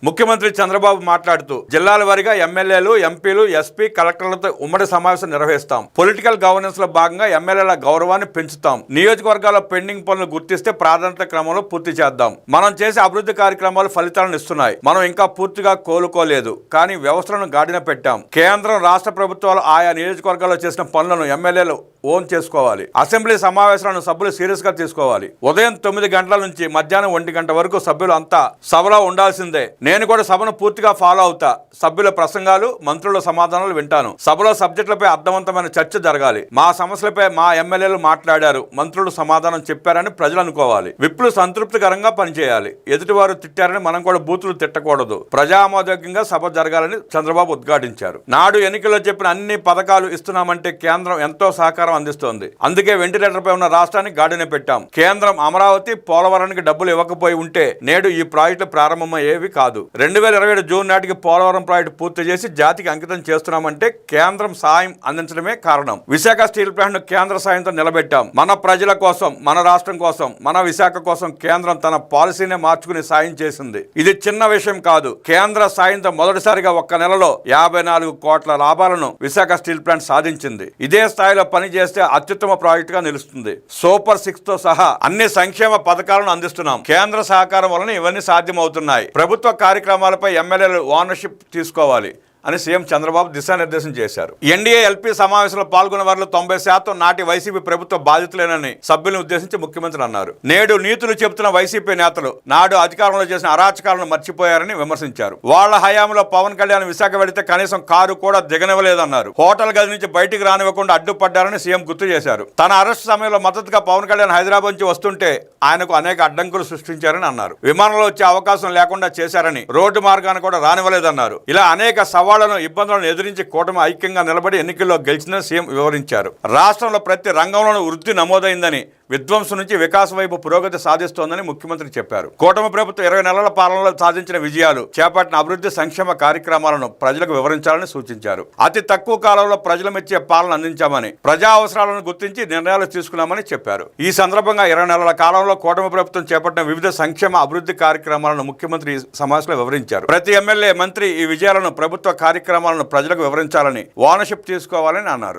ముఖ్యమంత్రి చంద్రబాబు మాట్లాడుతూ జిల్లాల వారీగా ఎమ్మెల్యేలు, ఎంపీలు, ఎస్పీ, కలెక్టర్లతో ఉమ్మడి సమావేశం నిర్వహిస్తాం. పొలిటికల్ గవర్నెన్స్ లో భాగంగా ఎమ్మెల్యేల గౌరవాన్ని పెంచుతాం. నియోజకవర్గాల పెండింగ్ పనులు గుర్తిస్తే ప్రాధాన్యత క్రమంలో పూర్తి చేద్దాం. మనం చేసే అభివృద్ధి కార్యక్రమాలు ఫలితాలను ఇస్తున్నాయి. మనం ఇంకా పూర్తిగా కోలుకోలేదు, కానీ వ్యవస్థలను గాడిన పెట్టాం. కేంద్రం, రాష్ట్ర ప్రభుత్వాలు ఆయా నియోజకవర్గాల్లో చేసిన పనులను ఎమ్మెల్యేలు ఓన్ చేసుకోవాలి. అసెంబ్లీ సమావేశాలను సభ్యులు సీరియస్ గా తీసుకోవాలి. ఉదయం 9 గంటల నుంచి మధ్యాహ్నం 1 గంట వరకు సభ్యులు అంతా సభలో ఉండాల్సిందే. నేను కూడా సభను పూర్తిగా ఫాలో అవుతా. సభ్యుల ప్రసంగాలు, మంత్రుల సమాధానాలు వింటాను. సభలో సబ్జెక్టులపై అర్థవంతమైన చర్చ జరగాలి. మా సమస్యలపై మా ఎమ్మెల్యేలు మాట్లాడారు, మంత్రులు సమాధానం చెప్పారని ప్రజలు అనుకోవాలి. విప్లు సంతృప్తికరంగా పనిచేయాలి. ఎదుటివారు తిట్టారని మనం కూడా బూతులు తిట్టకూడదు. ప్రజామోదకంగా సభ జరగాలని చంద్రబాబు ఉద్ఘాటించారు. నాడు ఎన్నికల్లో చెప్పిన అన్ని పథకాలు ఇస్తున్నామంటే కేంద్రం ఎంతో సహకారం అందిస్తోంది. అందుకే వెంటిలేటర్ పై ఉన్న రాష్ట్రాన్ని గాడిన పెట్టాం. కేంద్రం అమరావతి, పోలవరానికి డబ్బులు ఇవ్వకపోయి ఉంటే నేడు ఈ ప్రాజెక్టులు ప్రారంభమయ్యేవి కాదు. 2027 జూన్ నాటికి పోలవరం ప్రాజెక్టు పూర్తి చేసి జాతికి అంకితం చేస్తున్నామంటే కేంద్రం సాయం అందించడమే కారణం. విశాఖ స్టీల్ ప్లాంట్ ను కేంద్ర సాయంతో నిలబెట్టాం. మన ప్రజల కోసం, మన రాష్ట్రం కోసం, మన విశాఖ కోసం కేంద్రం తన పాలసీనే మార్చుకుని సాయం చేసింది. ఇది చిన్న విషయం కాదు. కేంద్ర సాయంతో మొదటిసారిగా ఒక్క నెలలో 54 కోట్ల లాభాలను విశాఖ స్టీల్ ప్లాంట్ సాధించింది. ఇదే స్థాయిలో పనిచేస్తే అత్యుత్తమ ప్రాజెక్టుగా నిలుస్తుంది. సూపర్ 6 తో సహా అన్ని సంక్షేమ పథకాలను అందిస్తున్నాం. కేంద్ర సహకారం వలన ఇవన్నీ సాధ్యమవుతున్నాయి. ప్రభుత్వ కార్యక్రమాలపై ఎమ్మెల్యేలు ఓనర్షిప్ తీసుకోవాలి అని సీఎం చంద్రబాబు దిశానిర్దేశం చేశారు. ఎన్డీఏ ఎల్పీ సమావేశంలో పాల్గొన్న వారిలో 90% నాటి వైసీపీ ప్రభుత్వ బాధితులేనని సభ్యులను ఉద్దేశించి ముఖ్యమంత్రి అన్నారు. నేడు నీతులు చెబుతున్న వైసీపీ నేతలు నాడు అధికారంలో చేసిన అరాచకాలను మర్చిపోయారని విమర్శించారు. వాళ్ల హయాంలో పవన్ కళ్యాణ్ విశాఖ వెళితే కనీసం కారు కూడా దిగనివ్వలేదన్నారు. హోటల్ గది నుంచి బయటికి రానివ్వకుండా అడ్డుపడ్డారని సీఎం గుర్తు చేశారు. తన అరెస్ట్ సమయంలో మద్దతుగా పవన్ కళ్యాణ్ హైదరాబాద్ నుంచి వస్తుంటే ఆయనకు అనేక అడ్డంకులు సృష్టించారని అన్నారు. విమానంలో వచ్చే అవకాశం లేకుండా చేశారని, రోడ్డు మార్గాన్ని కూడా రానివ్వలేదన్నారు. ఇలా అనేక ఇబ్బందులను ఎదిరించి కూటమి ఐక్యంగా నిలబడి ఎన్నికల్లో గెలిచిందని సీఎం వివరించారు. రాష్ట్రంలో ప్రతి రంగంలోనూ వృద్ధి నమోదైందని, విధ్వంసం నుంచి వికాసం వైపు పురోగతి సాధిస్తోందని ముఖ్యమంత్రి చెప్పారు. కూటమి ప్రభుత్వం 20 నెలల పాలనలో సాధించిన విజయాలు, చేపట్టిన అభివృద్ధి సంక్షేమ కార్యక్రమాలను ప్రజలకు వివరించాలని సూచించారు. అతి తక్కువ కాలంలో ప్రజలు మెచ్చే పాలన అందించామని, ప్రజా అవసరాలను గుర్తించి నిర్ణయాలు తీసుకున్నామని చెప్పారు. ఈ సందర్భంగా 20 నెలల కాలంలో కూటమి ప్రభుత్వం చేపట్టిన వివిధ సంక్షేమ అభివృద్ధి కార్యక్రమాలను ముఖ్యమంత్రి సమావేశంలో వివరించారు. ప్రతి ఎమ్మెల్యే, మంత్రి ఈ విజయాలను, ప్రభుత్వ కార్యక్రమాలను ప్రజలకు వివరించాలని, ఓనర్షిప్ తీసుకోవాలని అన్నారు.